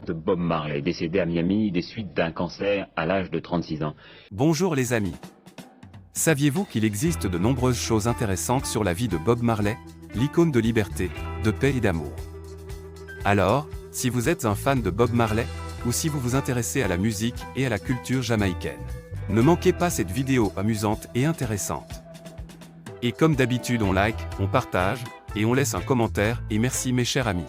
de Bob Marley, décédé à Miami des suites d'un cancer à l'âge de 36 ans. Bonjour les amis. Saviez-vous qu'il existe de nombreuses choses intéressantes sur la vie de Bob Marley, l'icône de liberté, de paix et d'amour? Alors, si vous êtes un fan de Bob Marley, ou si vous vous intéressez à la musique et à la culture jamaïcaine, ne manquez pas cette vidéo amusante et intéressante. Et comme d'habitude, on like, on partage, et on laisse un commentaire, et merci mes chers amis.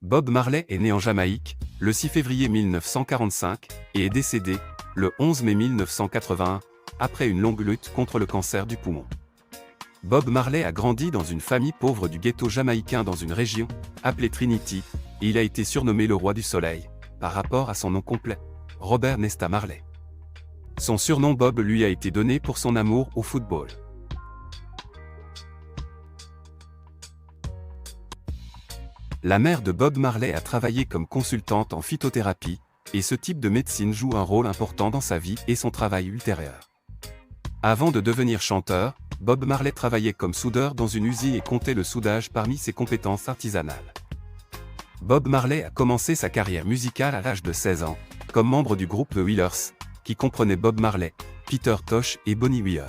Bob Marley est né en Jamaïque, le 6 février 1945, et est décédé, le 11 mai 1981, après une longue lutte contre le cancer du poumon. Bob Marley a grandi dans une famille pauvre du ghetto jamaïcain dans une région, appelée Trinity, et il a été surnommé le roi du soleil, par rapport à son nom complet, Robert Nesta Marley. Son surnom Bob lui a été donné pour son amour au football. La mère de Bob Marley a travaillé comme consultante en phytothérapie, et ce type de médecine joue un rôle important dans sa vie et son travail ultérieur. Avant de devenir chanteur, Bob Marley travaillait comme soudeur dans une usine et comptait le soudage parmi ses compétences artisanales. Bob Marley a commencé sa carrière musicale à l'âge de 16 ans, comme membre du groupe The Wailers, qui comprenait Bob Marley, Peter Tosh et Bonnie Weir.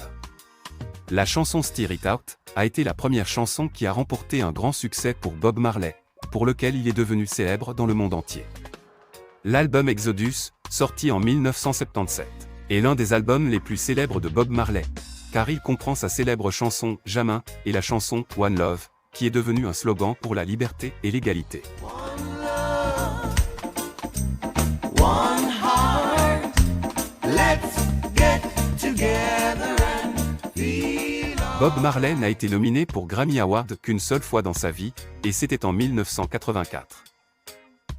La chanson Stir It Out a été la première chanson qui a remporté un grand succès pour Bob Marley, pour lequel il est devenu célèbre dans le monde entier. L'album Exodus, sorti en 1977, est l'un des albums les plus célèbres de Bob Marley, car il comprend sa célèbre chanson Jamin et la chanson One Love, qui est devenue un slogan pour la liberté et l'égalité. One heart, let's get together and feel. Bob Marley n'a été nominé pour Grammy Award qu'une seule fois dans sa vie, et c'était en 1984.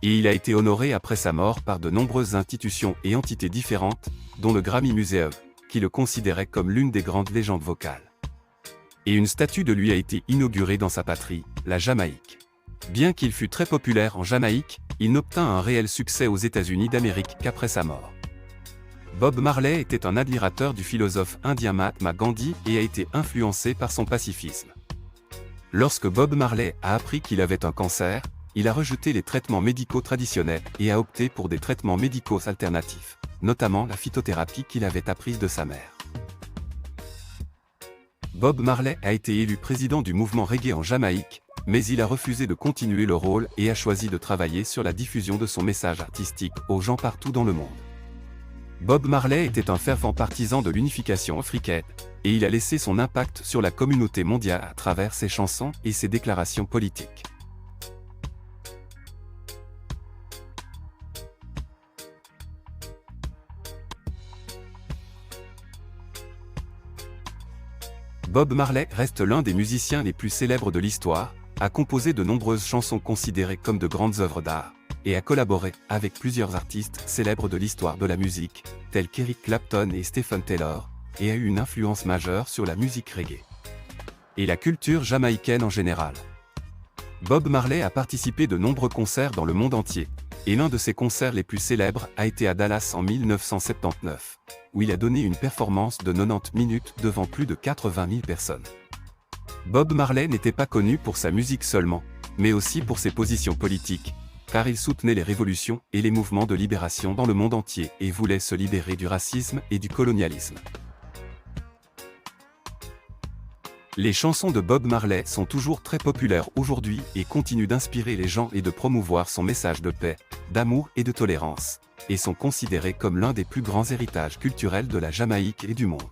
Et il a été honoré après sa mort par de nombreuses institutions et entités différentes, dont le Grammy Museum, qui le considérait comme l'une des grandes légendes vocales. Et une statue de lui a été inaugurée dans sa patrie, la Jamaïque. Bien qu'il fût très populaire en Jamaïque, il n'obtint un réel succès aux États-Unis d'Amérique qu'après sa mort. Bob Marley était un admirateur du philosophe indien Mahatma Gandhi et a été influencé par son pacifisme. Lorsque Bob Marley a appris qu'il avait un cancer, il a rejeté les traitements médicaux traditionnels et a opté pour des traitements médicaux alternatifs, notamment la phytothérapie qu'il avait apprise de sa mère. Bob Marley a été élu président du mouvement reggae en Jamaïque, mais il a refusé de continuer le rôle et a choisi de travailler sur la diffusion de son message artistique aux gens partout dans le monde. Bob Marley était un fervent partisan de l'unification africaine, et il a laissé son impact sur la communauté mondiale à travers ses chansons et ses déclarations politiques. Bob Marley reste l'un des musiciens les plus célèbres de l'histoire, a composé de nombreuses chansons considérées comme de grandes œuvres d'art, et a collaboré avec plusieurs artistes célèbres de l'histoire de la musique, tels qu'Eric Clapton et Stephen Taylor, et a eu une influence majeure sur la musique reggae et la culture jamaïcaine en général. Bob Marley a participé de nombreux concerts dans le monde entier, et l'un de ses concerts les plus célèbres a été à Dallas en 1979, où il a donné une performance de 90 minutes devant plus de 80 000 personnes. Bob Marley n'était pas connu pour sa musique seulement, mais aussi pour ses positions politiques, car il soutenait les révolutions et les mouvements de libération dans le monde entier et voulait se libérer du racisme et du colonialisme. Les chansons de Bob Marley sont toujours très populaires aujourd'hui et continuent d'inspirer les gens et de promouvoir son message de paix, d'amour et de tolérance, et sont considérées comme l'un des plus grands héritages culturels de la Jamaïque et du monde.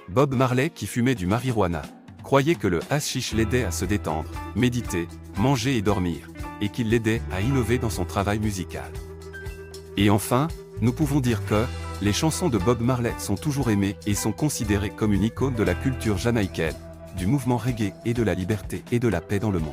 Bob Marley, qui fumait du marijuana, croyait que le hashish l'aidait à se détendre, méditer, manger et dormir, et qu'il l'aidait à innover dans son travail musical. Et enfin, nous pouvons dire que les chansons de Bob Marley sont toujours aimées et sont considérées comme une icône de la culture jamaïcaine, du mouvement reggae et de la liberté et de la paix dans le monde.